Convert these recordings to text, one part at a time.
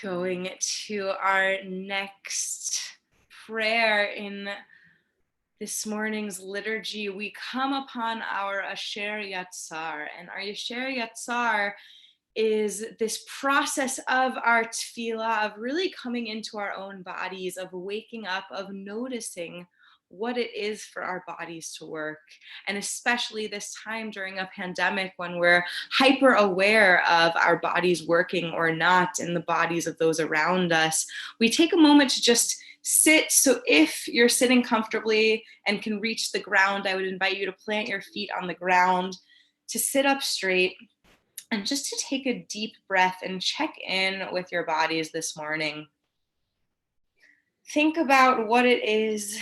Going to our next prayer in this morning's liturgy, we come upon our Asher Yatzar, and our Asher Yatzar is this process of our tefillah, of really coming into our own bodies, of waking up, of noticing what it is for our bodies to work. And especially this time during a pandemic when we're hyper aware of our bodies working or not in the bodies of those around us, we take a moment to just sit. So if you're sitting comfortably and can reach the ground, I would invite you to plant your feet on the ground, to sit up straight, and just to take a deep breath and check in with your bodies this morning. Think about what it is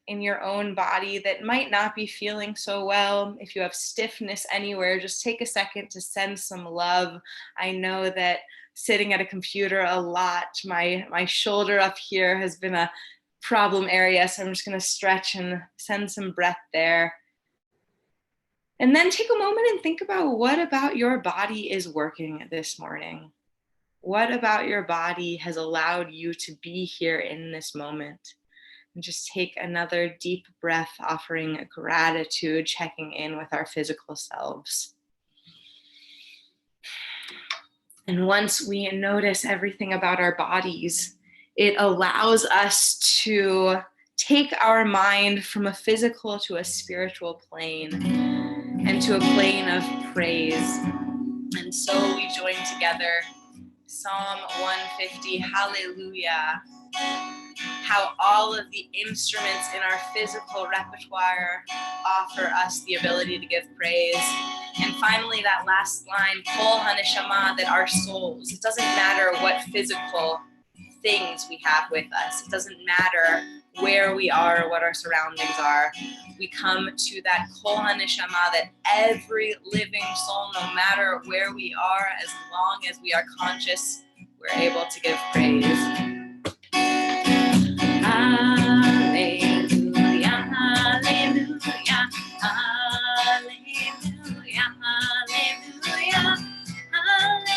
in your own body that might not be feeling so well. If you have stiffness anywhere, just take a second to send some love. I know that sitting at a computer a lot, my shoulder up here has been a problem area, so I'm just going to stretch and send some breath there. And then take a moment and think about what about your body is working this morning. What about your body has allowed you to be here in this moment? And just take another deep breath, offering gratitude, checking in with our physical selves. And once we notice everything about our bodies, it allows us to take our mind from a physical to a spiritual plane and to a plane of praise. And so we join together Psalm 150, Hallelujah. How all of the instruments in our physical repertoire offer us the ability to give praise. And finally, that last line, Kol HaNeshama, that our souls, it doesn't matter what physical things we have with us. It doesn't matter where we are or what our surroundings are. We come to that Kol HaNeshama, that every living soul, no matter where we are, as long as we are conscious, we're able to give praise. Hallelujah, hallelujah, hallelujah, hallelujah, hallelujah, hallelujah,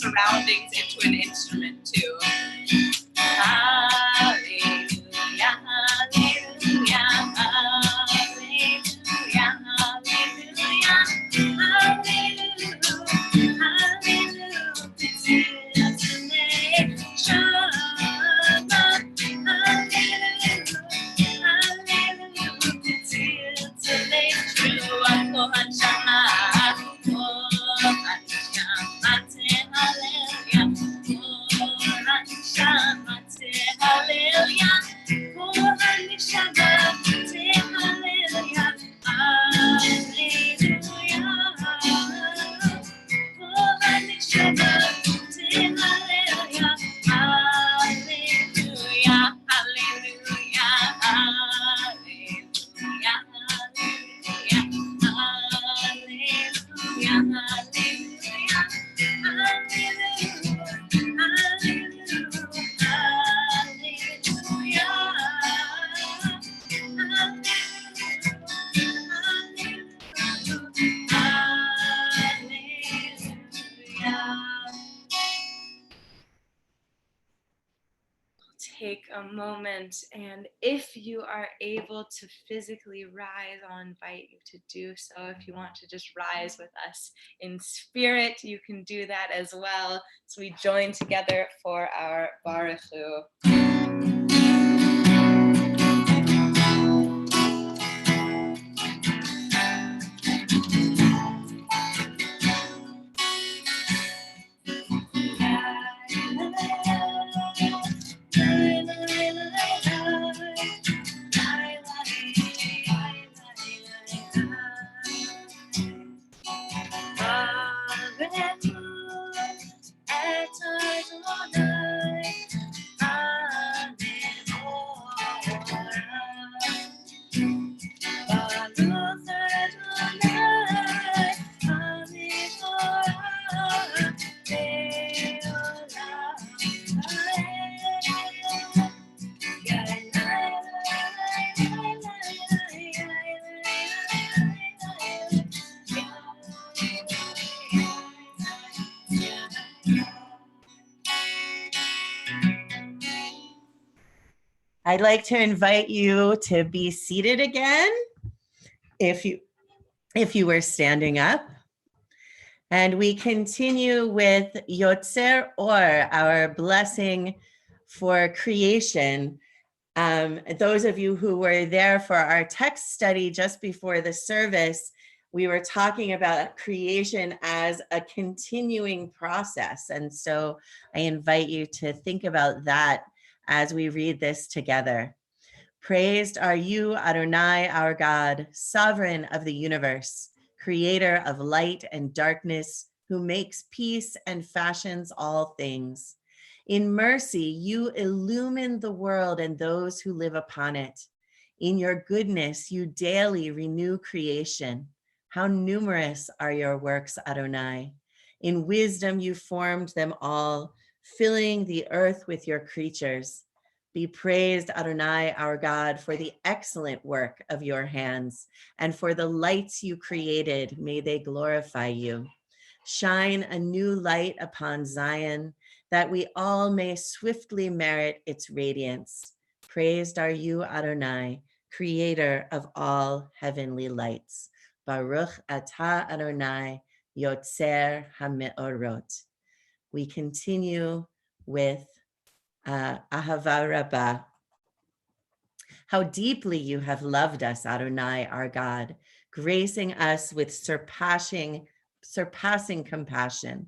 surroundings into an instrument too. Hallelujah, hallelujah, hallelujah, hallelujah, take a moment, and if you are able to physically rise, I'll invite you to do so. If you want to just rise with us in spirit, you can do that as well. So we join together for our Baruch Hu. I'd like to invite you to be seated again if you were standing up. And we continue with Yotzer Or, our blessing for creation. Those of you who were there for our text study just before the service, we were talking about creation as a continuing process. And so I invite you to think about that as we read this together. Praised are you, Adonai, our God, sovereign of the universe, creator of light and darkness, who makes peace and fashions all things. In mercy, you illumine the world and those who live upon it. In your goodness, you daily renew creation. How numerous are your works, Adonai. In wisdom, you formed them all, filling the earth with your creatures. Be praised, Adonai, our God, for the excellent work of your hands, and for the lights you created. May they glorify you. Shine a new light upon Zion, that we all may swiftly merit its radiance. Praised are you, Adonai, creator of all heavenly lights. Baruch atah Adonai, Yotzer HaMeorot. We continue with Ahava Rabbah. How deeply you have loved us, Adonai, our God, gracing us with surpassing compassion.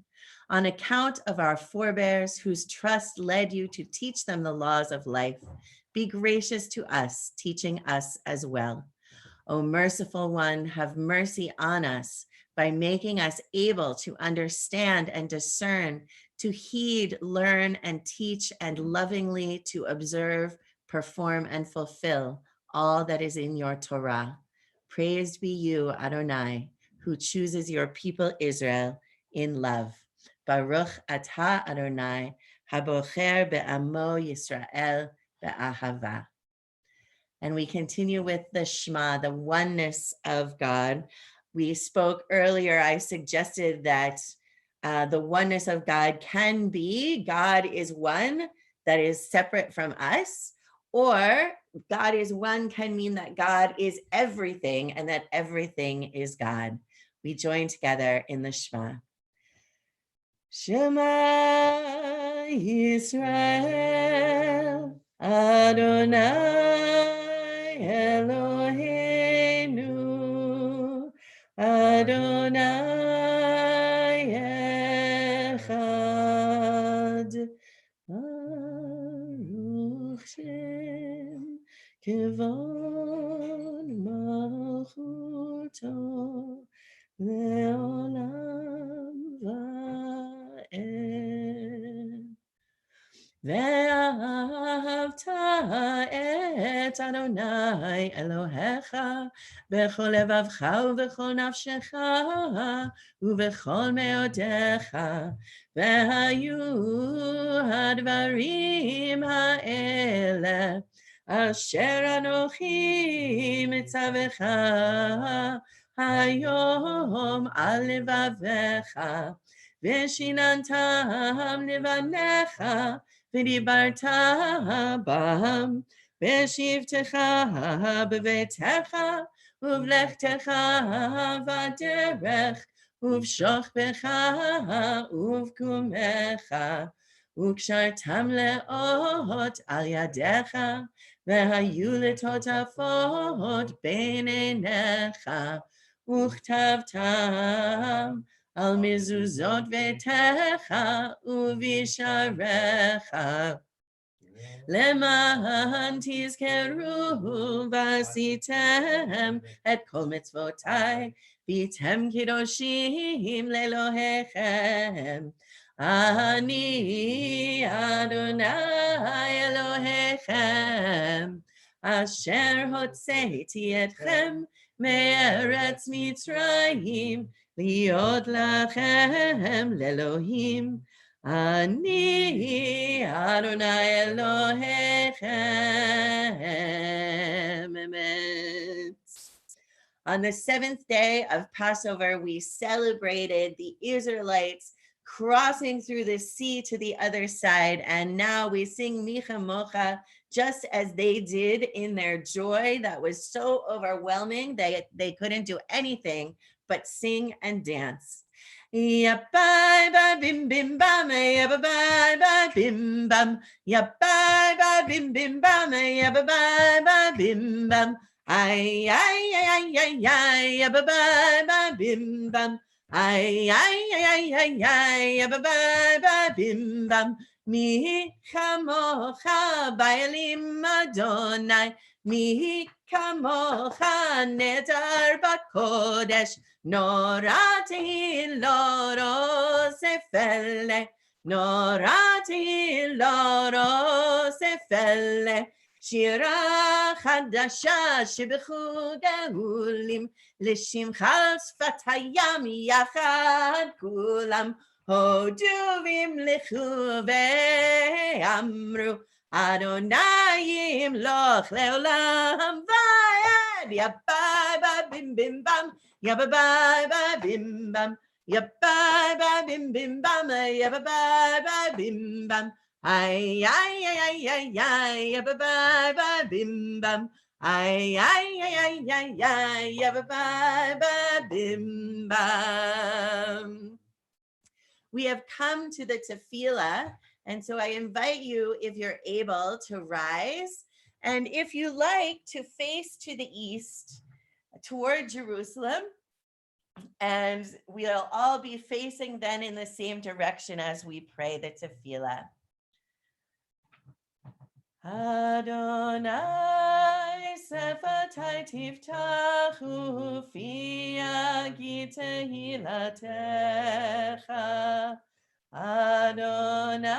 On account of our forebears whose trust led you to teach them the laws of life, be gracious to us, teaching us as well. O merciful one, have mercy on us by making us able to understand and discern, to heed, learn, and teach, and lovingly to observe, perform, and fulfill all that is in your Torah. Praised be you, Adonai, who chooses your people Israel in love. Baruch atah Adonai, habocher be'amo Yisrael be'ahava. And we continue with the Shema, the oneness of God. We spoke earlier, I suggested that the oneness of God can be God is one that is separate from us, or God is one can mean that God is everything and that everything is God. We join together in the Shema. Shema Yisrael Adonai Eloheinu Adonai Echad Baruch Shem Kevod Malchuto Leolam Va'ed Ve'ahavta et Adonai Elohecha B'chol levavcha u'b'chol nafshecha u'b'chol me'odecha Ve'hayu hadvarim ha'ele Asher Anochi mitzavecha Hayom al levavecha ושיננתם לבניך, ודיברת בם, בשבתך בביתך, ובלכתך בדרך, ובשוכבך ובקומך, וקשרתם לאות על ידיך, והיו לטוטפות בין עיניך, וכתבתם על מזוזות ביתך ובשעריך, למען תזכרו ועשיתם את כל מצוותיי, והייתם קדושים לאלוהיכם. אני אדוני אלוהיכם, אשר הוצאתי אתכם מארץ מצרים, להיות לכם לאלוהים. אני אדוני אלוהיכם. Amen. On the seventh day of Passover, we celebrated the Israelites crossing through the sea to the other side. And now we sing Micha Mocha just as they did in their joy that was so overwhelming. They couldn't do anything but sing and dance. Ya bye bye bim bim bam, ya bye bye bim bam, ya bye bye bim bim bam, ya bye bye bim bam. Ay ay ay ay ay ay, ya bye bye bim bam. Ay ay ay ay ay ay, ya bye bye bim bam. Mi kamocha ba'elim Adonai, mi kamocha nedar b'kodesh. Norati loro sefelle, norati loro sefelle, shira chadasha shebechu geulim, לשמחה שפת הים יחד כולם, הודו וימלכו ואמרו, אדוני ימלוך לעולם ועד. יא ביי ביי בים בים בם, יא ביי ביי בים בם, יא ביי ביי בים בים בם, יא ביי ביי בים בם. איי איי איי איי איי, יא ביי ביי בים בם. Ay, ay, ay, ay, ay, ay, bim, bam. We have come to the tefillah, and so I invite you, if you're able, to rise, and if you like, to face to the east toward Jerusalem, and we'll all be facing then in the same direction as we pray the tefillah. Adonai sefatai tiftachu fi yagi tehilatecha. Adonai,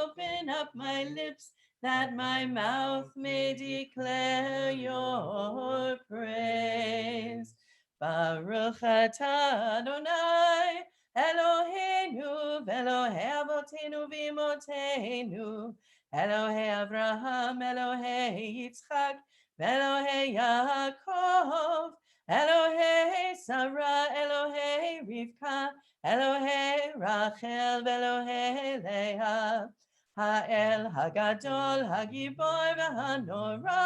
open up my lips that my mouth may declare your praise. Baruch atah Adonai Eloheinu ve'Elohei avotenu v'imotenu, Elohei Avraham, Elohei Yitzchak, Elohei Yaakov, Elohei Sarah, Elohei Rivka, Elohei Rachel, Elohei Leah, Ha'el Hagadol, Hagibor v'Hanora,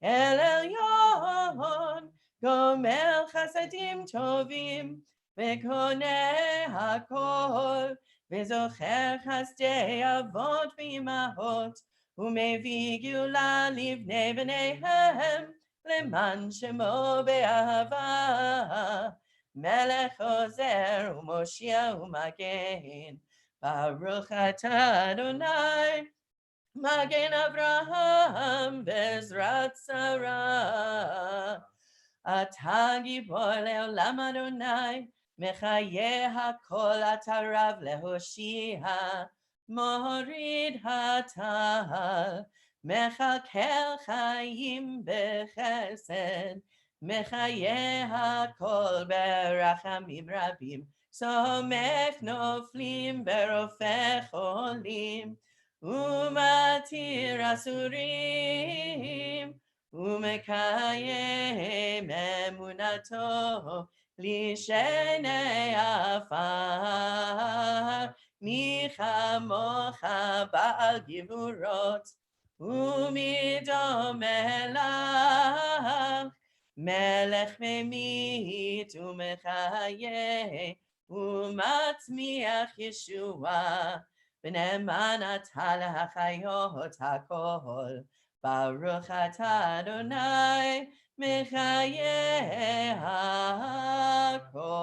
El Elyon, Gomer Chasadim Tovim, V'Koneh Hakol, וזוכר חסדי אבות ואימהות, ומביא גאולה לבני בניהם, למען שמו באהבה. מלך עוזר ומושיע ומגן, ברוך אתה אדוני, מגן אברהם בעזרת שרה. אתה גיבור לעולם אדוני, מחיה הכל אתה רב להושיע, מוריד הטל, מחכה חיים בחסד, מחיה הכל ברחמים רבים, סומך נופלים ברופא חולים, ומתיר אסורים, ומקיים אמונתו לשני עפר, מי כמוך בעל גבורות, ומי דומה לך, מלך ממית ומחיה, ומצמיח ישועה, ונאמן אתה להחיות הכל. ברוך אתה אדוני מחיי הכל.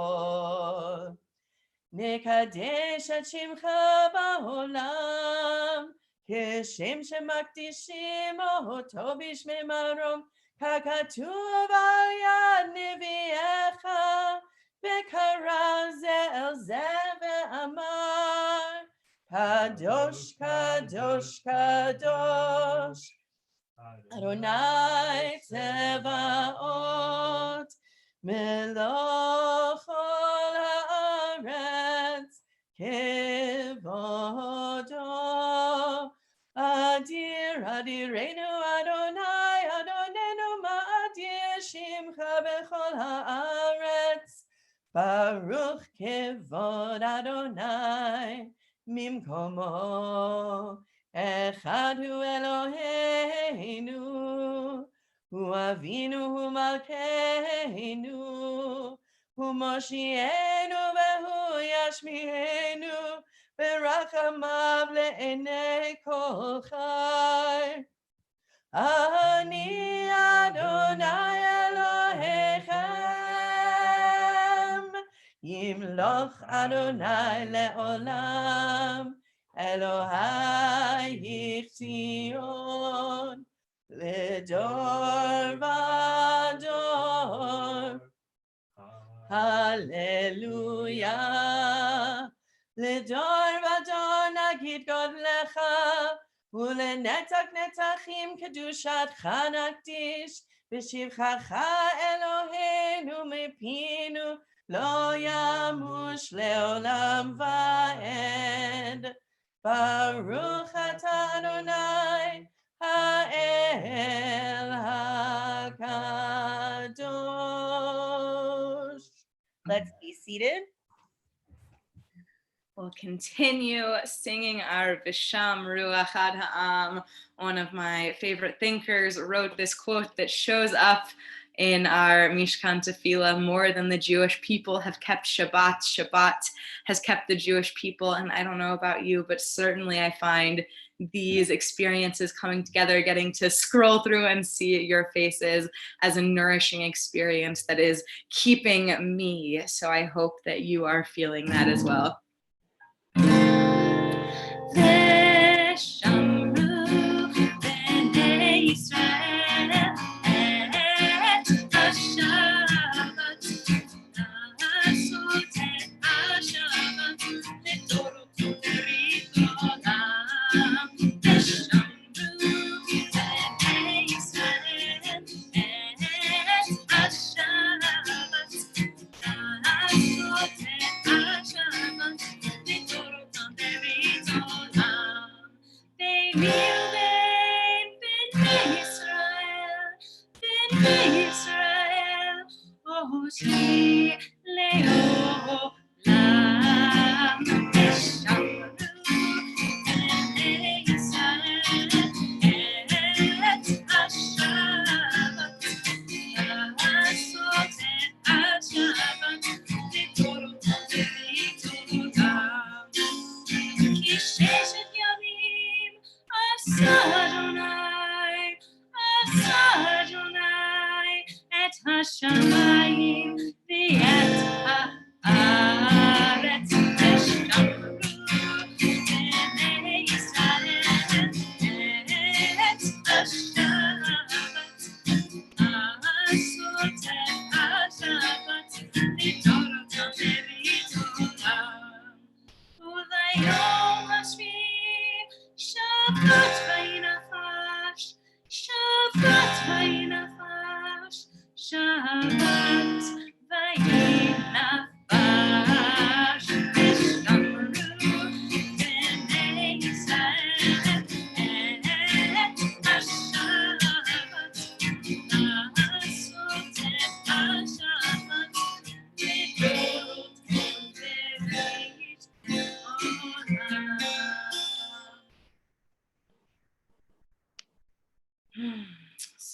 נקדש את שמך בעולם, כשם שמקדישים אותו בשמי מרום, ככתוב על יד נביאך, וקרא זה אל זה ואמר, קדוש, קדוש, קדוש, אדוני צבאות, מלוך כל הארץ, כבודו. אדיר, אדירנו אדוני, אדוננו מאדיר שמך בכל הארץ. ברוך כבוד אדוני ממקומו. אחד הוא אלוהינו, הוא אבינו, הוא מלכנו, הוא מושיענו והוא ישמיענו, ברחמיו לעיני כל חי. אני אדוני אלוהיכם, ימלוך אדוני לעולם, אלוהי ציון, לדור ודור. הללויה. לדור ודור נגיד גודלך, ולנצח נצחים קדושתך נקדיש, בשבחך אלוהינו מפינו, לא ימוש לעולם ועד. ברוך אתה אדוני, האל הקדוש. Let's be seated. We'll continue singing our Visham Ruach Ad Ha'am. One of my favorite thinkers wrote this quote that shows up in our Mishkan Tefillah more than the Jewish people have kept Shabbat. Shabbat has kept the Jewish people, and I don't know about you, but certainly I find these experiences coming together, getting to scroll through and see your faces as a nourishing experience that is keeping me. So I hope that you are feeling that as well.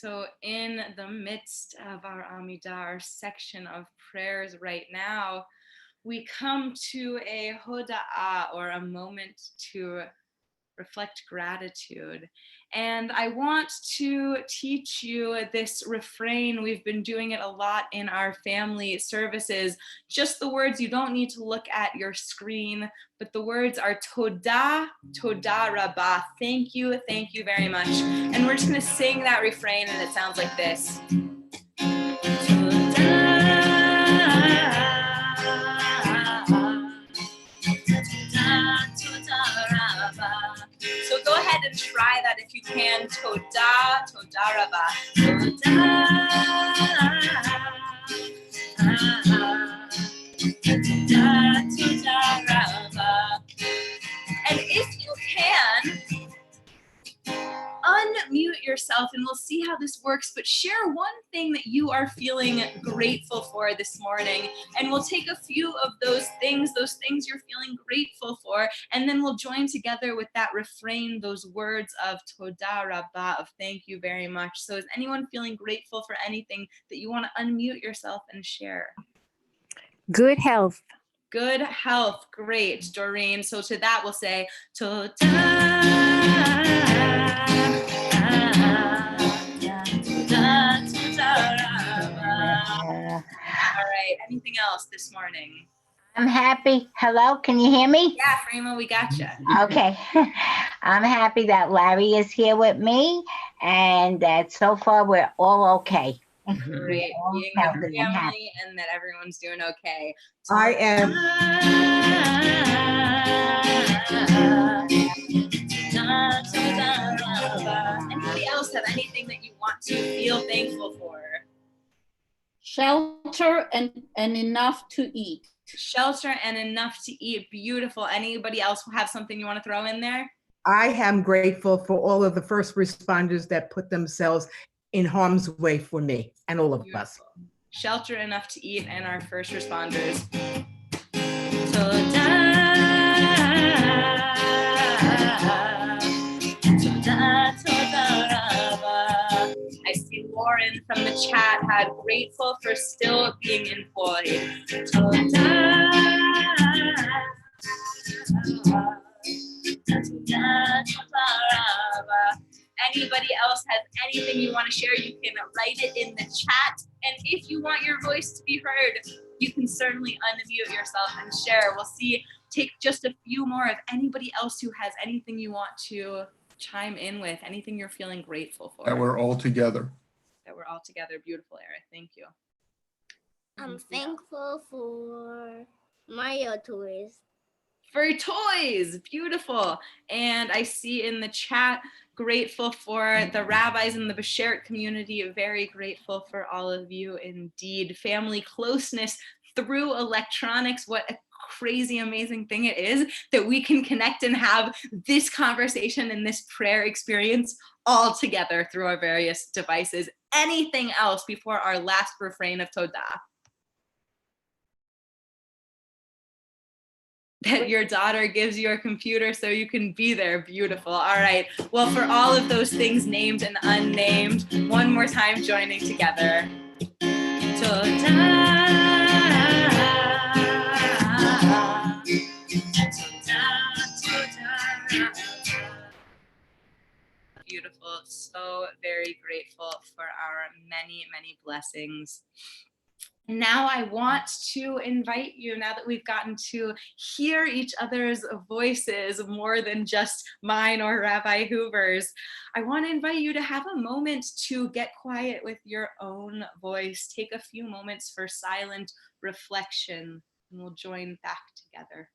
So in the midst of our Amidah, our section of prayers right now, we come to a hoda'ah, or a moment to reflect gratitude. And I want to teach you this refrain. We've been doing it a lot in our family services. Just the words, you don't need to look at your screen, but the words are todah, todah rabbah. Thank you very much. And we're just gonna sing that refrain, and it sounds like this. So go ahead and try that if you can. Todah, todah rabbah. Todah, todah rabbah. And if you can, unmute yourself, and we'll see how this works, but share one thing that you are feeling grateful for this morning, and we'll take a few of those things you're feeling grateful for, and then we'll join together with that refrain, those words of todah rabbah, of thank you very much. So is anyone feeling grateful for anything that you want to unmute yourself and share? Good health. Good health. Great, Doreen. So to that we'll say todah. All right, anything else this morning? I'm happy. Hello, can you hear me? Yeah, Frima, we gotcha. Okay. I'm happy that Larry is here with me and that so far we're all okay. Great, being the family and that everyone's doing okay. I am. Anybody else have anything that you want to feel thankful for? Shelter and enough to eat. Shelter and enough to eat. Beautiful. Anybody else have something you want to throw in there? I am grateful for all of the first responders that put themselves in harm's way for me and all of us. Shelter, enough to eat, and our first responders. I see Lauren from the chat had grateful for still being employed. Anybody else has anything you want to share, you can write it in the chat. And if you want your voice to be heard, you can certainly unmute yourself and share. We'll see, take just a few more of anybody else who has anything you want to chime in with, anything you're feeling grateful for. That we're all together. That we're all together. Beautiful, Eric. Thank you. I'm thankful for Mario toys. For toys, beautiful. And I see in the chat, grateful for the rabbis in the Beshert community, very grateful for all of you indeed. Family closeness through electronics, what a crazy, amazing thing it is that we can connect and have this conversation and this prayer experience all together through our various devices. Anything else before our last refrain of Todah? That your daughter gives you a computer so you can be there. Beautiful. All right. Well, for all of those things named and unnamed, one more time joining together. Beautiful. So very grateful for our many, many blessings. Now I want to invite you, now that we've gotten to hear each other's voices more than just mine or Rabbi Hoover's, I want to invite you to have a moment to get quiet with your own voice. Take a few moments for silent reflection, and we'll join back together.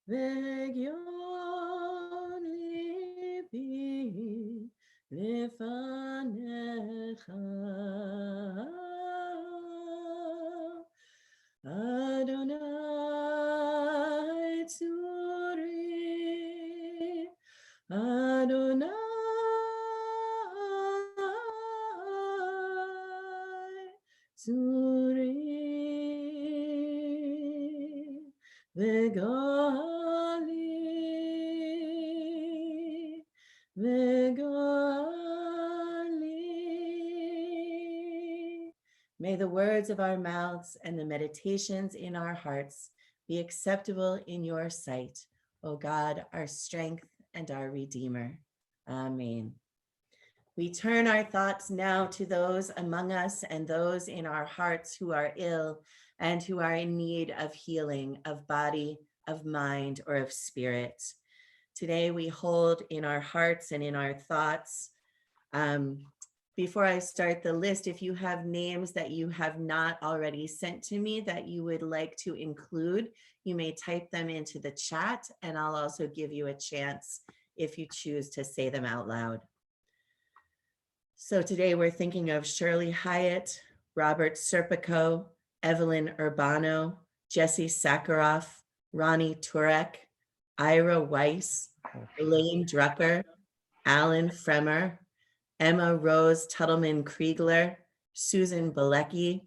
Ve'gyon libi lefanecha Adonai tzuri Adonai tzuri Vegali Vegali. May the words of our mouths and the meditations in our hearts be acceptable in your sight, O God, our strength and our Redeemer. Amen. We turn our thoughts now to those among us and those in our hearts who are ill and who are in need of healing of body, of mind, or of spirit. Today we hold in our hearts and in our thoughts. Before I start the list, if you have names that you have not already sent to me that you would like to include, you may type them into the chat, and I'll also give you a chance if you choose to say them out loud. So today we're thinking of Shirley Hyatt, Robert Serpico, Evelyn Urbano, Jesse Sakharoff, Ronnie Turek, Ira Weiss, Elaine Drucker, Alan Fremer, Emma Rose Tuttleman Kriegler, Susan Bilecki,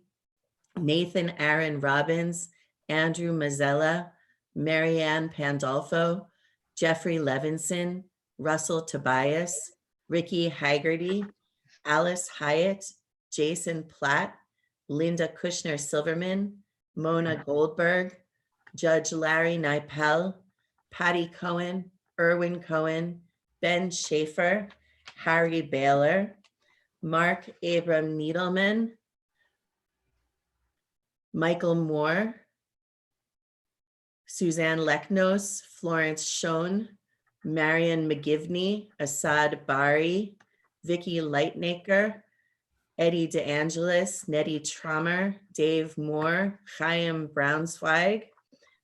Nathan Aaron Robbins, Andrew Mazzella, Marianne Pandolfo, Jeffrey Levinson, Russell Tobias, Ricky Haggerty, Alice Hyatt, Jason Platt, Linda Kushner Silverman, Mona Goldberg, Judge Larry Nipel, Patty Cohen, Erwin Cohen, Ben Schaefer, Harry Baylor, Mark Abram Needleman, Michael Moore, Suzanne Leknos, Florence Schoen, Marion McGivney, Assad Bari, Vicky Lightnaker, Eddie DeAngelis, Nettie Trummer, Dave Moore, Chaim Braunzweig,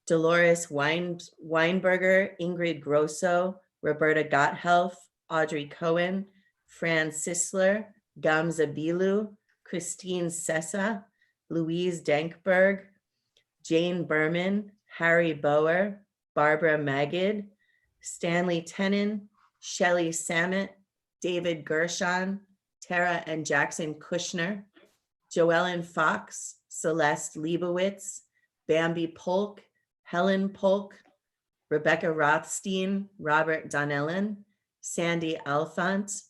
Dolores Weinberger, Ingrid Grosso, Roberta Gotthelf, Audrey Cohen, Fran Sisler, Gamza Bilu, Christine Sessa, Louise Dankberg, Jane Berman, Harry Bower, Barbara Magid, Stanley Tenen, Shelley Samet, David Gershon, Tara and Jackson Kushner, Joellen Fox, Celeste Leibowitz, Bambi Polk, Helen Polk, Rebecca Rothstein, Robert Donnellan, Sandy Alphont,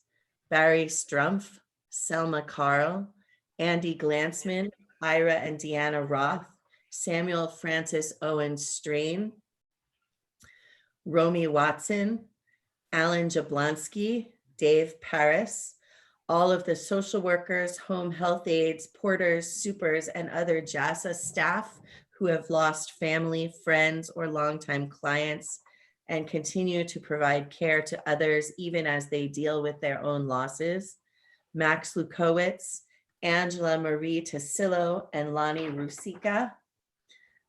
Barry Strumpf, Selma Carl, Andy Glansman, Ira and Deanna Roth, Samuel Francis Owen Strain, Romy Watson, Alan Jablonski, Dave Paris, all of the social workers, home health aides, porters, supers, and other JASA staff who have lost family, friends, or longtime clients and continue to provide care to others even as they deal with their own losses. Max Lukowitz, Angela Marie Tassilo, and Lonnie Rusica.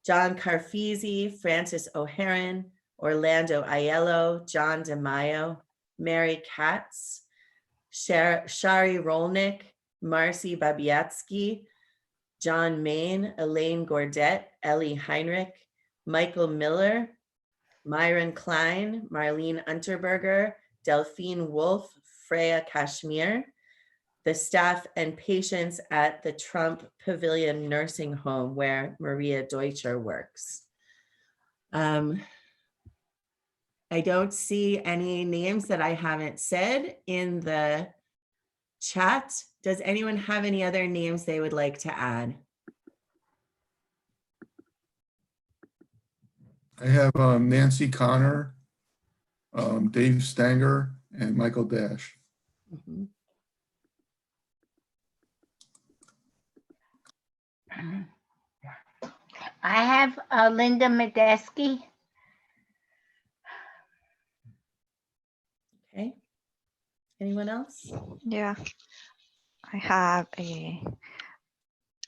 John Carfisi, Francis O'Haron, Orlando Aiello, John DeMaio, Mary Katz, Shari Rolnick, Marcy Babiatsky, John Main, Elaine Gordet, Ellie Heinrich, Michael Miller, Myron Klein, Marlene Unterberger, Delphine Wolf, Freya Kashmir, the staff and patients at the Trump Pavilion Nursing Home where Maria Deutscher works. I don't see any names that I haven't said in the chat. Does anyone have any other names they would like to add? I have Nancy Connor, Dave Stanger, and Michael Dash. Mm-hmm. I have Linda Medeski. Okay. Anyone else? Yeah, I have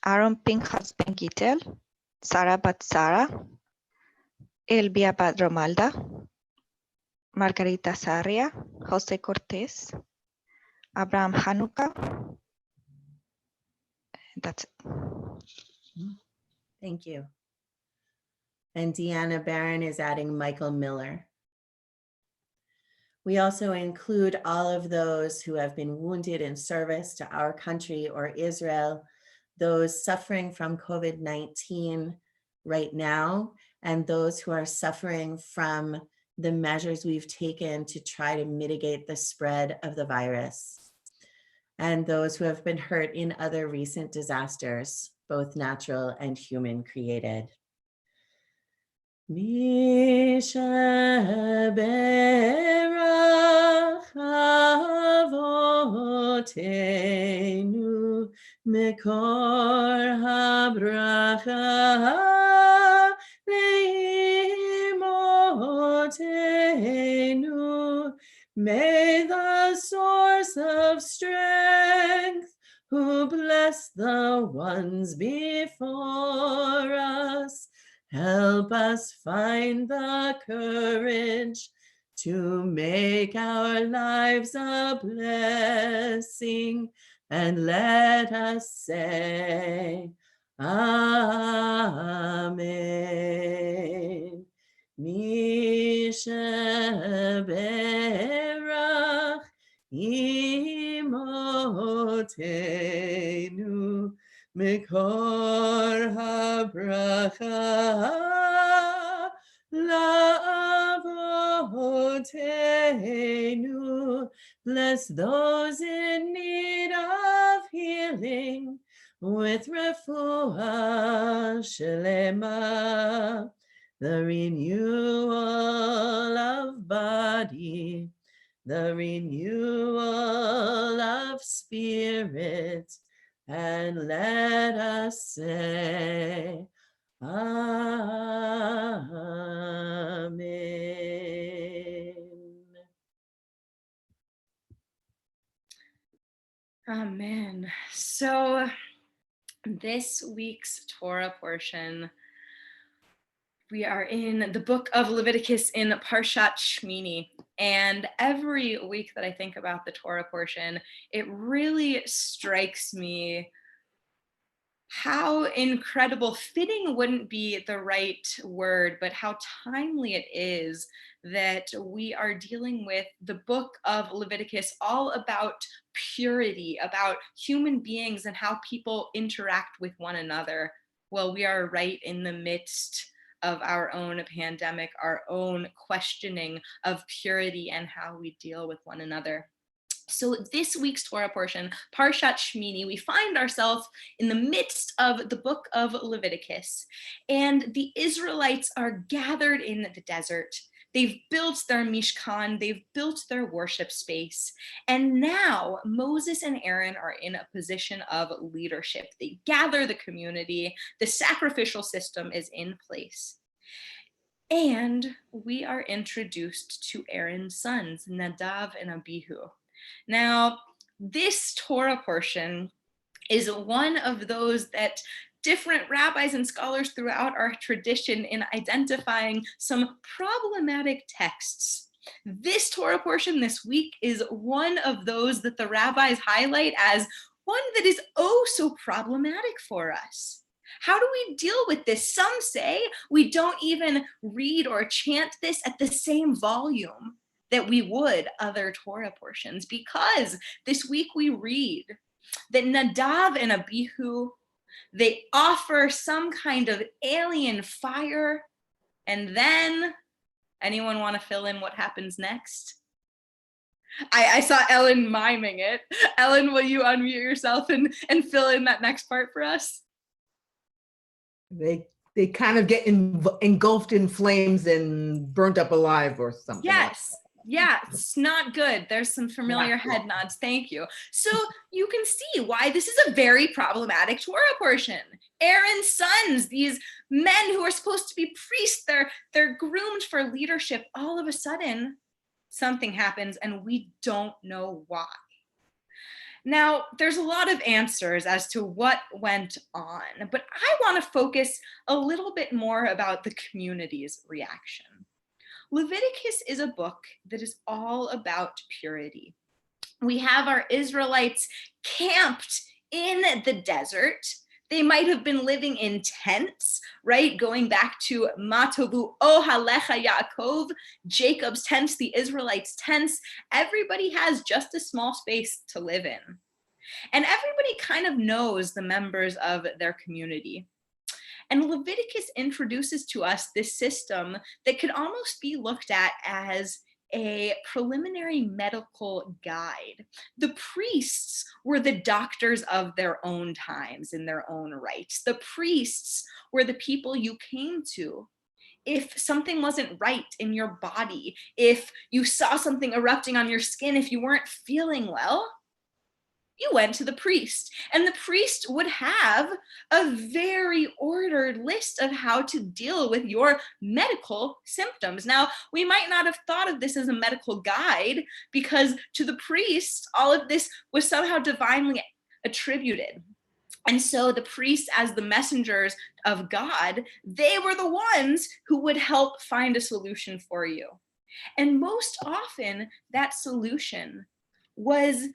Aaron Pinkhas Ben Gittel, Sarah Batsara, Elvia Padromalda, Margarita Sarria, Jose Cortez, Abraham Hanukkah. That's it. Thank you. And Deanna Barron is adding Michael Miller. We also include all of those who have been wounded in service to our country or Israel, those suffering from COVID-19 right now, and those who are suffering from the measures we've taken to try to mitigate the spread of the virus, and those who have been hurt in other recent disasters, both natural and human created. Mishaberach avotenu mekor habracha leimotenu. May the source of strength who bless the ones before us help us find the courage to make our lives a blessing, and let us say, Amen. Mishaberach imotenu Mekor habracha la'avotenu. Bless those in need of healing with refuah shelema, the renewal of body, the renewal of spirit, and let us say, Amen. Amen. So this week's Torah portion, we are in the book of Leviticus in Parshat Shmini. And every week that I think about the Torah portion, it really strikes me how incredible, fitting wouldn't be the right word, but how timely it is that we are dealing with the book of Leviticus, all about purity, about human beings and how people interact with one another. Well, we are right in the midst of our own pandemic, our own questioning of purity and how we deal with one another. So this week's Torah portion, Parshat Shmini, we find ourselves in the midst of the book of Leviticus, and the Israelites are gathered in the desert. They've built their Mishkan, they've built their worship space, and now Moses and Aaron are in a position of leadership. They gather the community, the sacrificial system is in place. And we are introduced to Aaron's sons, Nadav and Abihu. Now, this Torah portion is one of those that different rabbis and scholars throughout our tradition in identifying some problematic texts. This Torah portion this week is one of those that the rabbis highlight as one that is oh so problematic for us. How do we deal with this? Some say we don't even read or chant this at the same volume that we would other Torah portions, because this week we read that Nadav and Abihu, they offer some kind of alien fire, and then, anyone want to fill in what happens next? I saw Ellen miming it. Ellen, will you unmute yourself and fill in that next part for us? They kind of get engulfed in flames and burnt up alive or something. Yes. Yeah, it's not good. There's some familiar head nods. Thank you. So you can see why this is a very problematic Torah portion. Aaron's sons, these men who are supposed to be priests, they're groomed for leadership. All of a sudden, something happens and we don't know why. Now, there's a lot of answers as to what went on, but I want to focus a little bit more about the community's reaction. Leviticus is a book that is all about purity. We have our Israelites camped in the desert. They might have been living in tents, right? Going back to Matovu Ohalecha Yaakov, Jacob's tents, the Israelites' tents. Everybody has just a small space to live in. And everybody kind of knows the members of their community. And Leviticus introduces to us this system that could almost be looked at as a preliminary medical guide. The priests were the doctors of their own times in their own rights. The priests were the people you came to if something wasn't right in your body, if you saw something erupting on your skin, if you weren't feeling well. You went to the priest, and the priest would have a very ordered list of how to deal with your medical symptoms. Now, we might not have thought of this as a medical guide because to the priest, all of this was somehow divinely attributed. And so the priests, as the messengers of God, they were the ones who would help find a solution for you. And most often, that solution was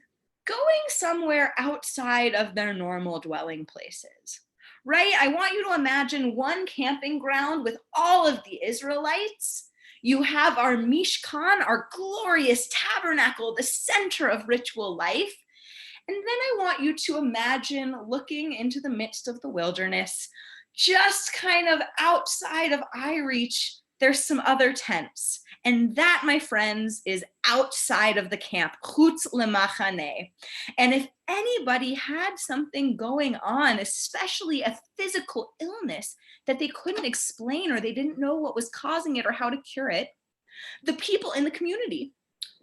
going somewhere outside of their normal dwelling places, right? I want you to imagine one camping ground with all of the Israelites. You have our Mishkan, our glorious tabernacle, the center of ritual life. And then I want you to imagine looking into the midst of the wilderness, just kind of outside of eye reach, there's some other tents. And that, my friends, is outside of the camp, chutz lemachane. And if anybody had something going on, especially a physical illness that they couldn't explain or they didn't know what was causing it or how to cure it, the people in the community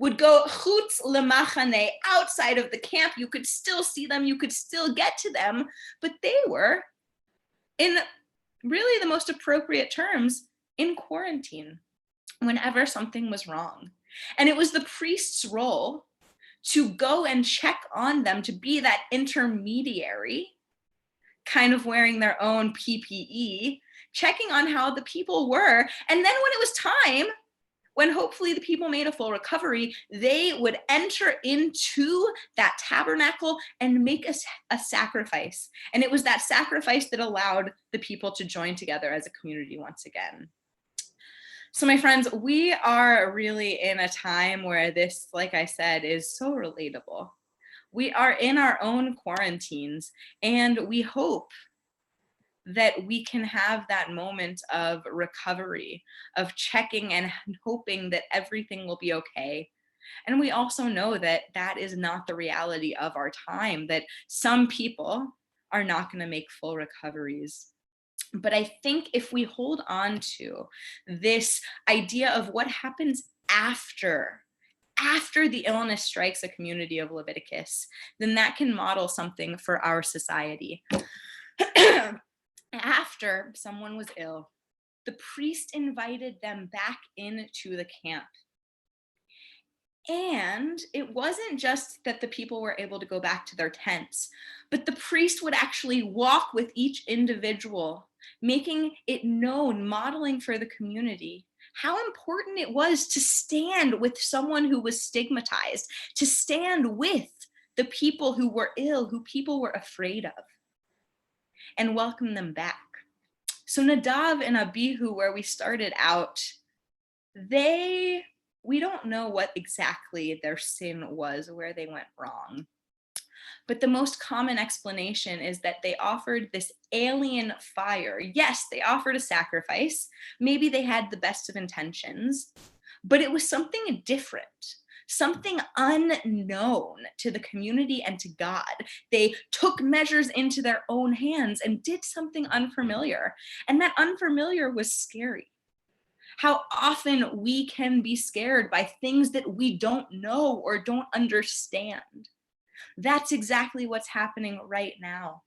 would go chutz lemachane, outside of the camp. You could still see them, you could still get to them, but they were, in really the most appropriate terms, in quarantine whenever something was wrong. And it was the priest's role to go and check on them, to be that intermediary, kind of wearing their own PPE, checking on how the people were. And then when it was time, when hopefully the people made a full recovery, they would enter into that tabernacle and make a sacrifice. And it was that sacrifice that allowed the people to join together as a community once again. So my friends, we are really in a time where this, like I said, is so relatable. We are in our own quarantines, and we hope that we can have that moment of recovery, of checking and hoping that everything will be okay. And we also know that that is not the reality of our time, that some people are not going to make full recoveries. But I think if we hold on to this idea of what happens after the illness strikes a community of Leviticus, then that can model something for our society. After someone was ill, the priest invited them back into the camp. And it wasn't just that the people were able to go back to their tents, but the priest would actually walk with each individual, making it known, modeling for the community how important it was to stand with someone who was stigmatized, to stand with the people who were ill, who people were afraid of, and welcome them back. So Nadav and Abihu, where we started out, we don't know what exactly their sin was, where they went wrong. But the most common explanation is that they offered this alien fire. Yes, they offered a sacrifice. Maybe they had the best of intentions, but it was something different, something unknown to the community and to God. They took measures into their own hands and did something unfamiliar. And that unfamiliar was scary. How often we can be scared by things that we don't know or don't understand. That's exactly what's happening right now.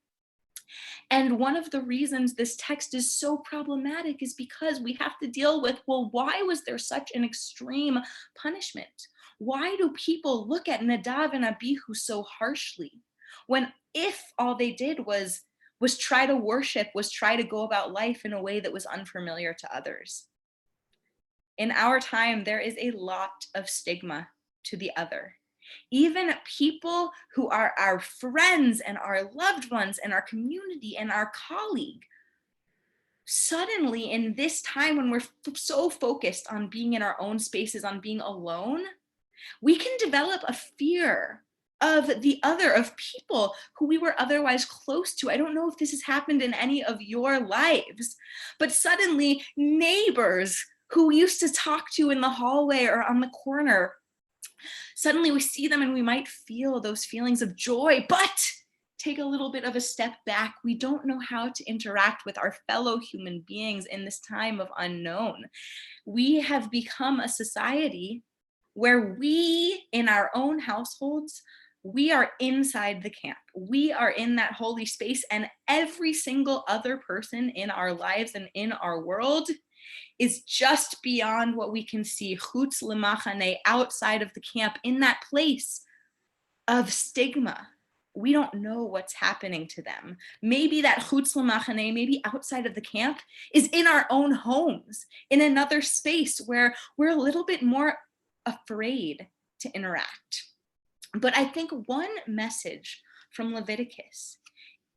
And one of the reasons this text is so problematic is because we have to deal with, well, why was there such an extreme punishment? Why do people look at Nadav and Abihu so harshly? When if all they did was try to worship, was try to go about life in a way that was unfamiliar to others. In our time, there is a lot of stigma to the other. Even people who are our friends and our loved ones and our community and our colleague, suddenly in this time when we're so focused on being in our own spaces, on being alone, we can develop a fear of the other, of people who we were otherwise close to. I don't know if this has happened in any of your lives, but suddenly neighbors who we used to talk to in the hallway or on the corner, suddenly we see them and we might feel those feelings of joy, but take a little bit of a step back. We don't know how to interact with our fellow human beings in this time of unknown. We have become a society where we, in our own households, we are inside the camp. We are in that holy space, and every single other person in our lives and in our world is just beyond what we can see, chutz lemachane, outside of the camp, in that place of stigma. We don't know what's happening to them. Maybe that chutz lemachane, maybe outside of the camp, is in our own homes, in another space where we're a little bit more afraid to interact. But I think one message from Leviticus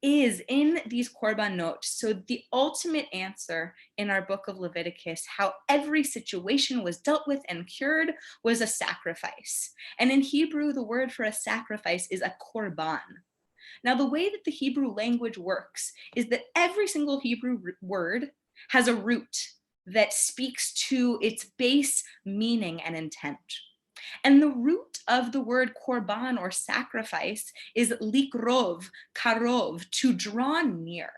is in these korbanot. So the ultimate answer in our book of Leviticus, how every situation was dealt with and cured, was a sacrifice. And in Hebrew, the word for a sacrifice is a korban. Now, the way that the Hebrew language works is that every single Hebrew word has a root that speaks to its base meaning and intent. And the root of the word korban, or sacrifice, is likrov, karov, to draw near.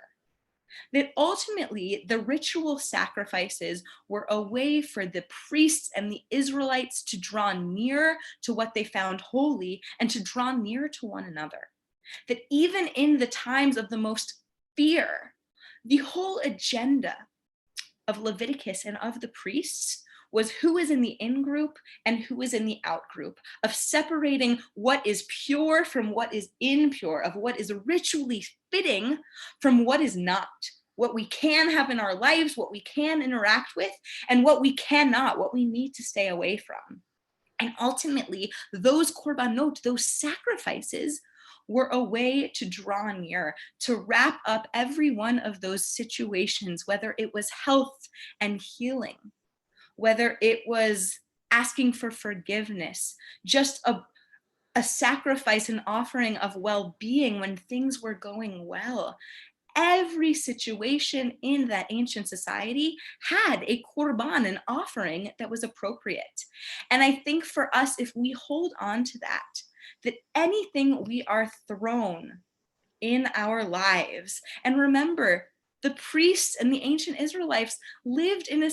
That ultimately the ritual sacrifices were a way for the priests and the Israelites to draw near to what they found holy and to draw near to one another. That even in the times of the most fear, the whole agenda of Leviticus and of the priests was who is in the in group and who is in the out group, of separating what is pure from what is impure, of what is ritually fitting from what is not, what we can have in our lives, what we can interact with, and what we cannot, what we need to stay away from. And ultimately, those korbanot, those sacrifices, were a way to draw near, to wrap up every one of those situations, whether it was health and healing, whether it was asking for forgiveness, just a sacrifice, an offering of well-being when things were going well. Every situation in that ancient society had a korban, an offering that was appropriate. And I think for us, if we hold on to that anything we are thrown in our lives, and remember, the priests and the ancient Israelites lived in a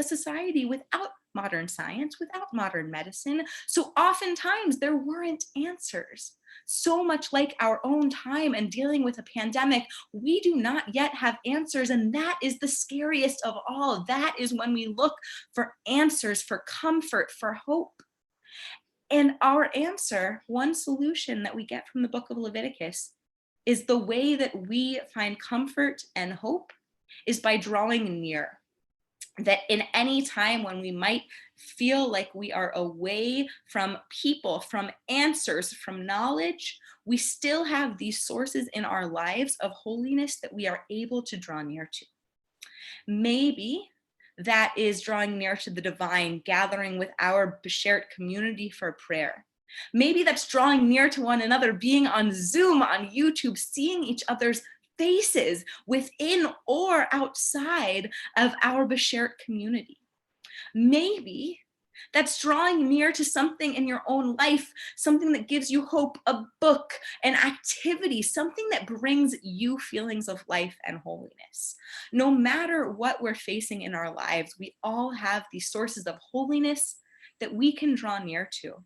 society without modern science, without modern medicine. So oftentimes there weren't answers. So much like our own time and dealing with a pandemic, we do not yet have answers. And that is the scariest of all. That is when we look for answers, for comfort, for hope. And our answer, one solution that we get from the book of Leviticus, is the way that we find comfort and hope is by drawing near. That in any time when we might feel like we are away from people, from answers, from knowledge, we still have these sources in our lives of holiness that we are able to draw near to. Maybe that is drawing near to the divine, gathering with our Beshert community for prayer. Maybe that's drawing near to one another, being on Zoom, on YouTube, seeing each other's faces within or outside of our Beshert community. Maybe that's drawing near to something in your own life, something that gives you hope, a book, an activity, something that brings you feelings of life and holiness. No matter what we're facing in our lives, we all have these sources of holiness that we can draw near to.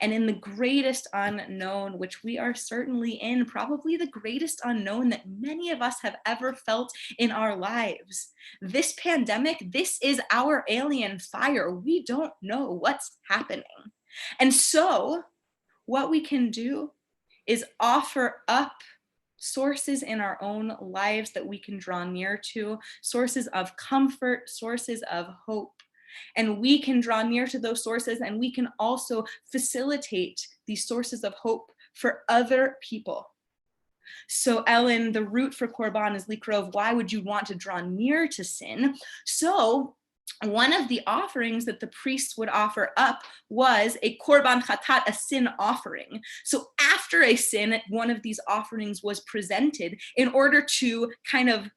And in the greatest unknown, which we are certainly in, probably the greatest unknown that many of us have ever felt in our lives, this pandemic, this is our alien fire. We don't know what's happening. And so what we can do is offer up sources in our own lives that we can draw near to, sources of comfort, sources of hope. And we can draw near to those sources, and we can also facilitate these sources of hope for other people. So Ellen, the root for Korban is likrov. Why would you want to draw near to sin? So one of the offerings that the priests would offer up was a korban chatat, a sin offering. So after a sin, one of these offerings was presented in order to kind of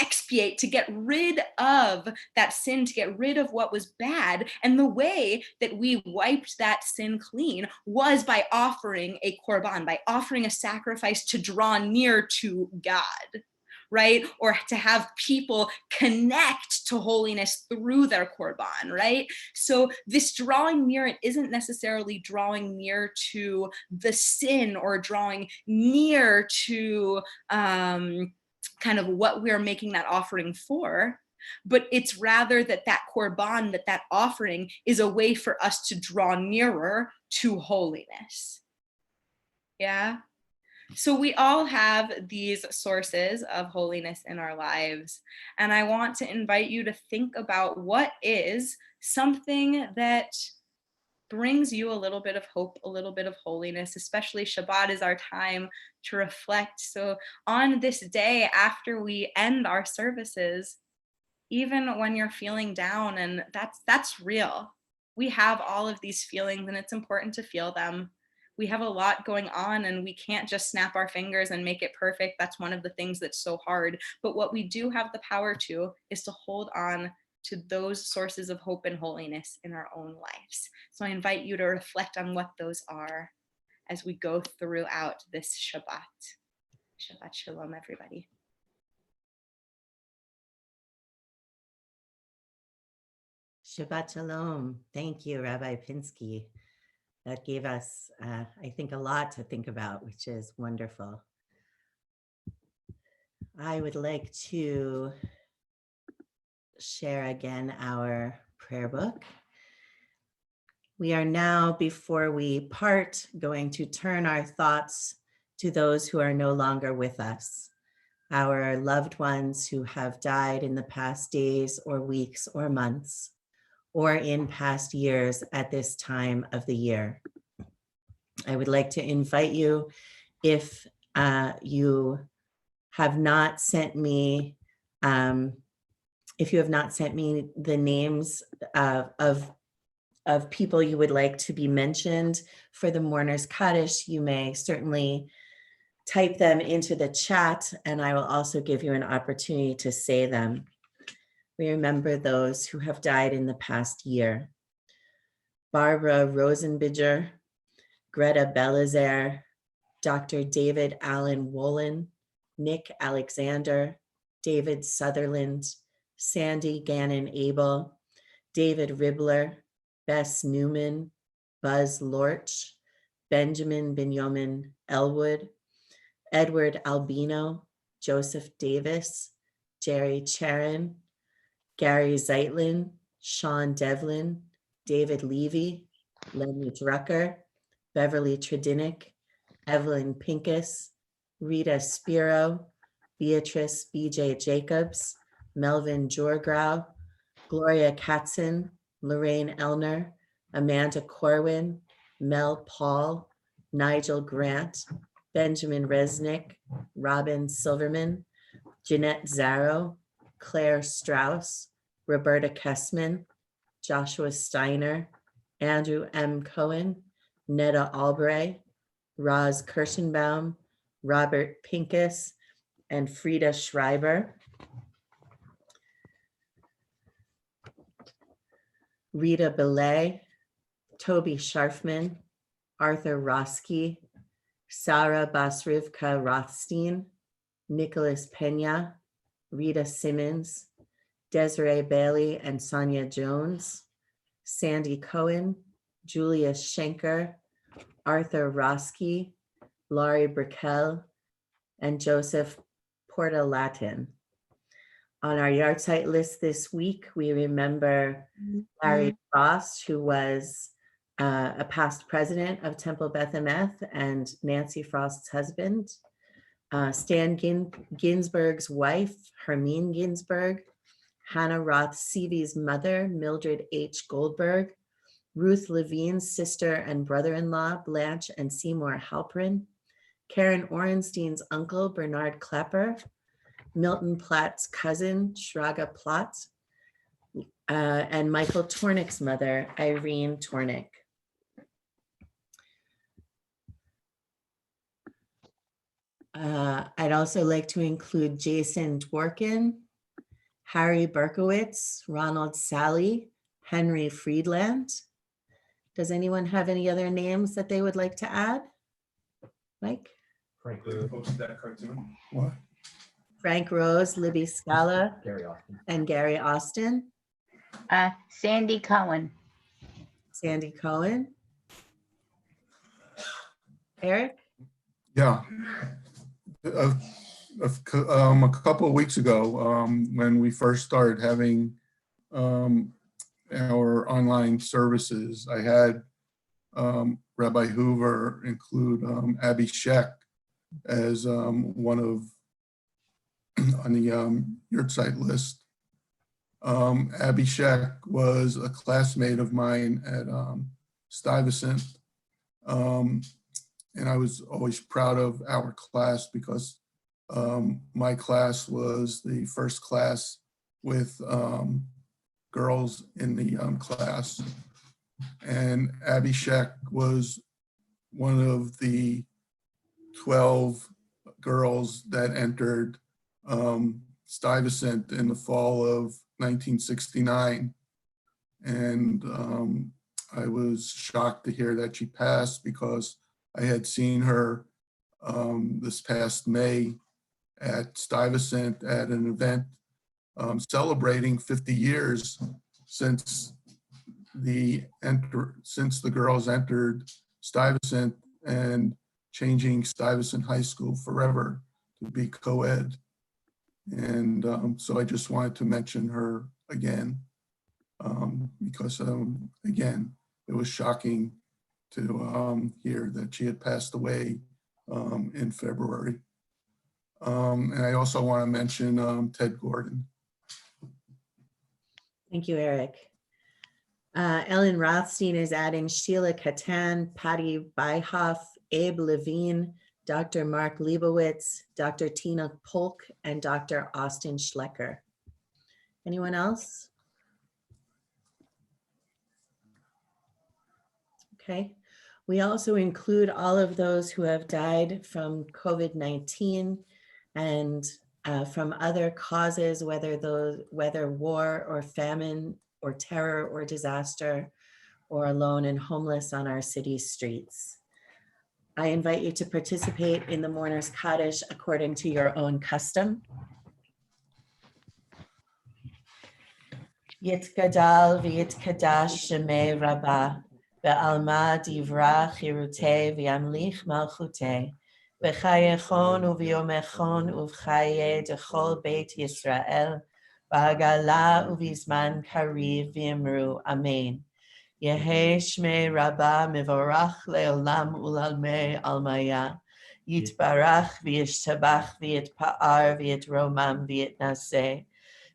expiate, to get rid of that sin, to get rid of what was bad. And the way that we wiped that sin clean was by offering a korban, by offering a sacrifice to draw near to God, right? Or to have people connect to holiness through their korban, right? So this drawing near, it isn't necessarily drawing near to the sin or drawing near to kind of what we're making that offering for, but it's rather that that korban, that offering is a way for us to draw nearer to holiness. Yeah. So we all have these sources of holiness in our lives. And I want to invite you to think about what is something that brings you a little bit of hope, a little bit of holiness. Especially Shabbat is our time to reflect. So on this day, after we end our services, even when you're feeling down, and that's real. We have all of these feelings, and it's important to feel them. We have a lot going on, and we can't just snap our fingers and make it perfect. That's one of the things that's so hard. But what we do have the power to is to hold on to those sources of hope and holiness in our own lives. So I invite you to reflect on what those are as we go throughout this Shabbat. Shabbat Shalom, everybody. Shabbat Shalom. Thank you, Rabbi Pinsky. That gave us, I think, a lot to think about, which is wonderful. I would like to share again our prayer book. We are now, before we part, going to turn our thoughts to those who are no longer with us, our loved ones who have died in the past days or weeks or months, or in past years at this time of the year. I would like to invite you, if you have not sent me the names of people you would like to be mentioned for the Mourner's Kaddish, you may certainly type them into the chat, and I will also give you an opportunity to say them. We remember those who have died in the past year. Barbara Rosenbiger, Greta Belizaire, Dr. David Allen Wolin, Nick Alexander, David Sutherland, Sandy Gannon Abel, David Ribler, Bess Newman, Buzz Lorch, Benjamin Benjamin Elwood, Edward Albino, Joseph Davis, Jerry Charon, Gary Zeitlin, Sean Devlin, David Levy, Lenny Drucker, Beverly Tredinick, Evelyn Pincus, Rita Spiro, Beatrice B.J. Jacobs, Melvin Jorgrau, Gloria Katzen, Lorraine Elner, Amanda Corwin, Mel Paul, Nigel Grant, Benjamin Resnick, Robin Silverman, Jeanette Zarrow, Claire Strauss, Roberta Kessman, Joshua Steiner, Andrew M. Cohen, Netta Albright, Roz Kirschenbaum, Robert Pincus, and Frida Schreiber. Rita Belay, Toby Scharfman, Arthur Roski, Sarah Basrivka Rothstein, Nicholas Pena, Rita Simmons, Desiree Bailey and Sonia Jones, Sandy Cohen, Julia Schenker, Arthur Roski, Laurie Brickell, and Joseph Portalatin. On our yahrzeit list this week, we remember Larry Frost, who was a past president of Temple Beth Emeth and Nancy Frost's husband. Stan Ginsberg's wife, Hermine Ginsberg. Hannah Roth Seavey's mother, Mildred H. Goldberg. Ruth Levine's sister and brother-in-law, Blanche and Seymour Halprin. Karen Orenstein's uncle, Bernard Klepper. Milton Platt's cousin, Shraga Platt, and Michael Tornick's mother, Irene Tornick. I'd also like to include Jason Dworkin, Harry Berkowitz, Ronald Sally, Henry Friedland. Does anyone have any other names that they would like to add? Mike? Frank posted that cartoon. What? Frank Rose, Libby Scala, Gary Austin. and Gary Austin. Sandy Cohen. Sandy Cohen. Eric? Yeah. A couple of weeks ago, when we first started having our online services, I had Rabbi Hoover include Abby Sheck as one of on the yahrzeit list. Abby Sheck was a classmate of mine at Stuyvesant. And I was always proud of our class because my class was the first class with girls in the class. And Abby Sheck was one of the 12 girls that entered Stuyvesant in the fall of 1969. And I was shocked to hear that she passed because I had seen her this past May at Stuyvesant at an event celebrating 50 years since the girls entered Stuyvesant and changing Stuyvesant High School forever to be co-ed. And so I just wanted to mention her again because again, it was shocking to hear that she had passed away in February. And I also want to mention Ted Gordon. Thank you, Eric. Ellen Rothstein is adding Sheila Catan, Patty Byhoff, Abe Levine, Dr. Mark Leibowitz, Dr. Tina Polk, and Dr. Austin Schlecker. Anyone else? Okay. We also include all of those who have died from COVID-19 and from other causes, whether war or famine or terror or disaster, or alone and homeless on our city streets. I invite you to participate in the Mourner's Kaddish according to your own custom. Yitgadal v'yitkadash shemei rabbah, ve'alma divra chirutei v'yamlich malchutei, v'chayechon u'v'yomechon u'v'chaye dechol beit Yisrael, v'hagala u'v'zman kariv v'yimru, amen. Yehe shmei rabbah mivorach le'olam u'lalmei almaya, yitbarach v'yishtabach v'yitpa'ar v'yitromam v'yitnaseh,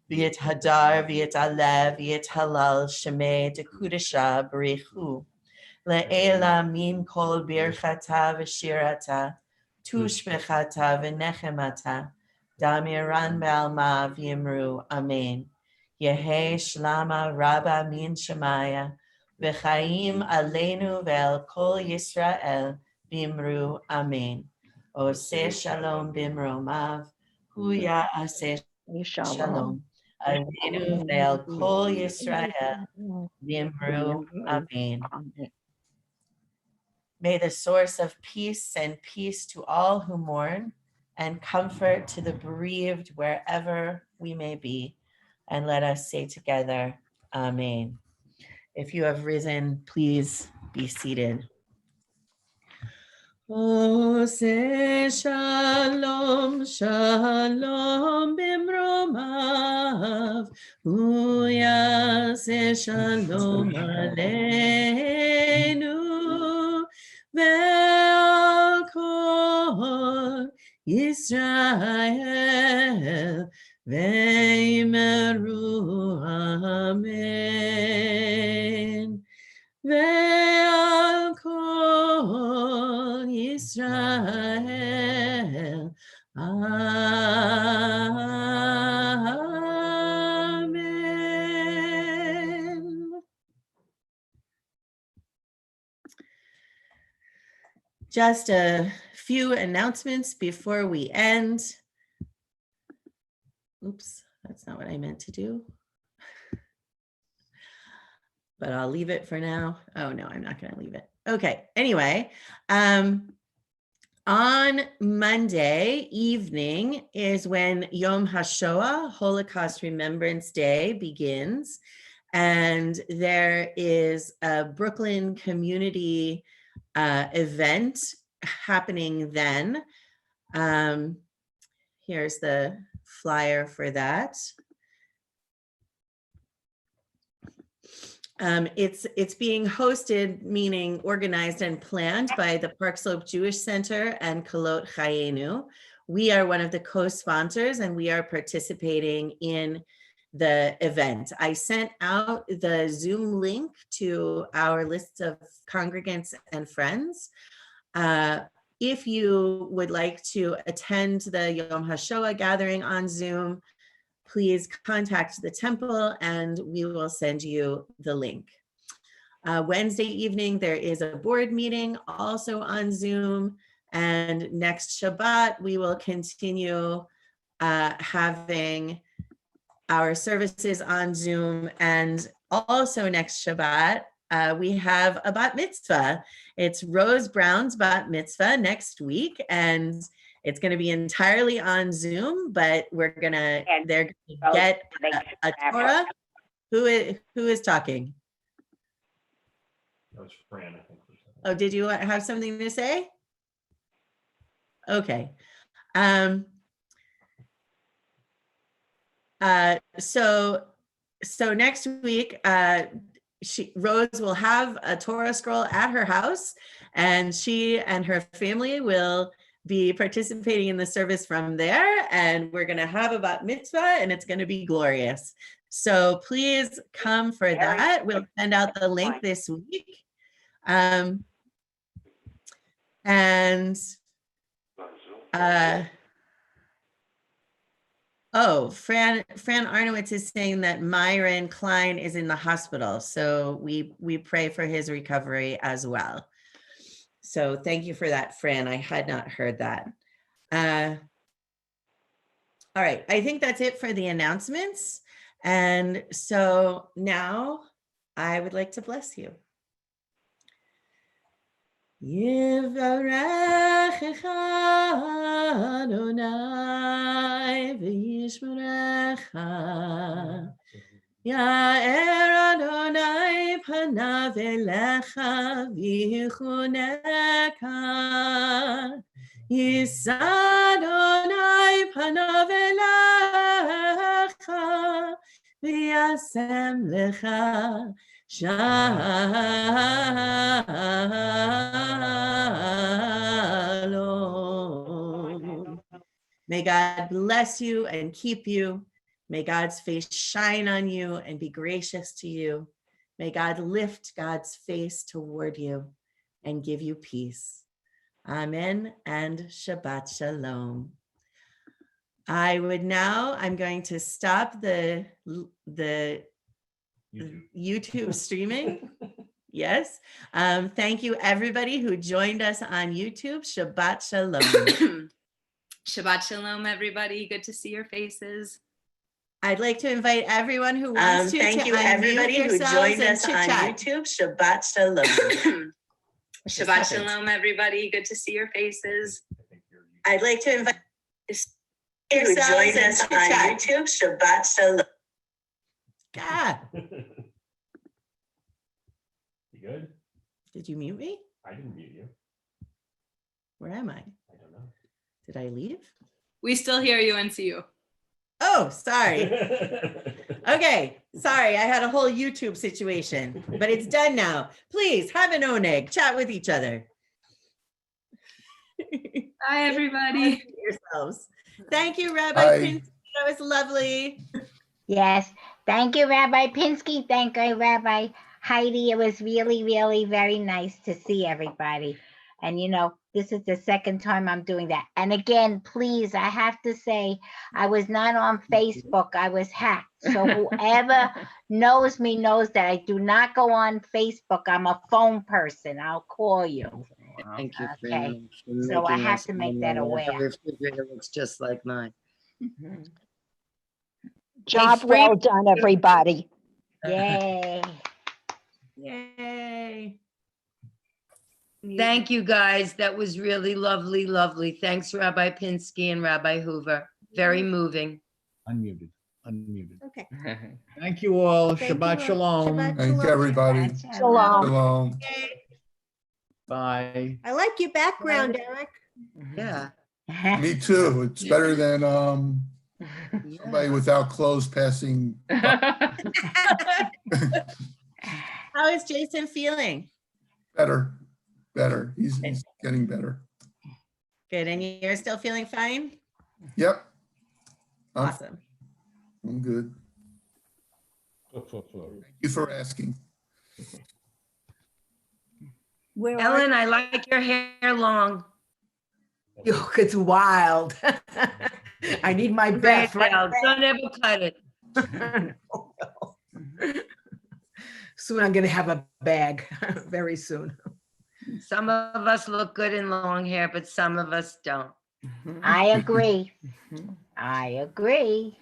V'yit hadar, v'yit alev, v'yit halal, shemei dekudasha b'richu. Le'ela min kol birchata v'shirata, tushbechata v'nechemata, damiran be'alma v'yimru, amen. Yehe shlama rabba min shemaya, v'chaim aleinu ve'el kol Yisrael, v'yimru, amen. Oseh shalom b'mromav, hu ya'aseh shalom. Aleinu ve'el kol Yisrael, v'yimru, amen. May the source of peace send peace to all who mourn and comfort to the bereaved wherever we may be. And let us say together, amen. If you have risen, please be seated. Ose shalom, shalom bimromav, uyase shalom aleinu, ve'al kol Yisrael, ve'yimeru amen. Ve'al kol Yisrael, amen. Just a few announcements before we end. Oops, that's not what I meant to do. But I'll leave it for now. Oh no, I'm not going to leave it. Okay, anyway, on Monday evening is when Yom HaShoah, Holocaust Remembrance Day, begins. And there is a Brooklyn community event happening then. Here's the flyer for that. It's being hosted, meaning organized and planned by the Park Slope Jewish Center and Kolot Chayenu. We are one of the co-sponsors and we are participating in the event. I sent out the Zoom link to our list of congregants and friends. If you would like to attend the Yom HaShoah gathering on Zoom, please contact the temple and we will send you the link. Wednesday evening, there is a board meeting also on Zoom. And next Shabbat, we will continue having our services on Zoom. And also next Shabbat, we have a bat mitzvah. It's Rose Brown's bat mitzvah next week. And it's going to be entirely on Zoom, but they're going to get a Torah. Who is talking? That was Fran, I think. Oh, did you have something to say? Okay. So next week, Rose will have a Torah scroll at her house, and she and her family will be participating in the service from there, and we're going to have a bat mitzvah, and it's going to be glorious. So please come for that. We'll send out the link this week. Fran Arnowitz is saying that Myron Klein is in the hospital. So we pray for his recovery as well. So thank you for that, Fran. I had not heard that. All right, I think that's it for the announcements. And so now I would like to bless you. Yivarechecha Adonai v'yishmerecha. Ya'er Adonai panav elecha v'yichuneka. Yisa Adonai panav elecha v'yasem lecha shalom. May God bless you and keep you. May God's face shine on you and be gracious to you. May God lift God's face toward you and give you peace. Amen and Shabbat Shalom. I'm going to stop the YouTube streaming. Yes. Thank you everybody who joined us on YouTube. Shabbat Shalom. Shabbat Shalom, everybody. Good to see your faces. I'd like to invite everyone who wants to thank you everybody who joined us on YouTube. Shabbat Shalom. Shabbat Shalom, everybody. Good to see your faces. I'd like to invite who joined us on YouTube. Shabbat Shalom. God. good? Did you mute me? I didn't mute you. Where am I? I don't know. Did I leave? We still hear you and see you. Oh, sorry. Okay, sorry. I had a whole YouTube situation, but it's done now. Please have an oneg. Chat with each other. Bye, everybody. Yourselves. Thank you, Rabbi Bye. Pinsky. That was lovely. Yes. Thank you, Rabbi Pinsky. Thank you, Rabbi Heidi. It was really, really very nice to see everybody. And you know, this is the second time I'm doing that. And again, please, I have to say, I was not on Facebook. I was hacked. So whoever knows me knows that I do not go on Facebook. I'm a phone person. I'll call you. Thank you for, Okay. for So I making have us to make know that The aware. refrigerator looks just like mine. Job well done, everybody. Yay. Yay. Thank you, guys. That was really lovely, lovely. Thanks, Rabbi Pinsky and Rabbi Hoover. Very moving. Unmuted. Okay. Thank you all. Thank Shabbat you all. shalom. Shabbat Thank you, everybody. Shalom. Shalom. Bye. I like your background, Eric. Yeah. Me too. It's better than somebody without clothes passing. How is Jason feeling? Better. He's getting better. Good. And you're still feeling fine? Yep. Awesome. I'm good. Thank you for asking. Ellen, I like your hair long. It's wild. I need my best. Right now. Don't ever cut it. Soon I'm gonna have a bag, very soon. Some of us look good in long hair, but some of us don't. I agree. I agree.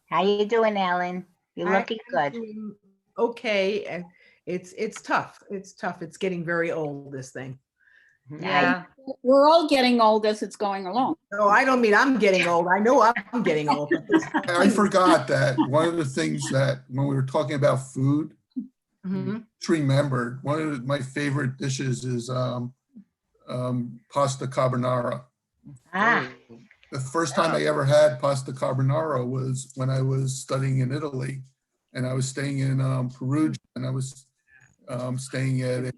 How you doing, Ellen? You're looking I'm good. doing okay. And it's tough. It's tough. It's getting very old, this thing. Yeah. We're all getting old as it's going along. No, I don't mean I'm getting old. I know I'm getting old. I forgot that one of the things that when we were talking about food, just remembered one of my favorite dishes is pasta carbonara. Ah. The first time I ever had pasta carbonara was when I was studying in Italy, and I was staying in Perugia, and I was staying at a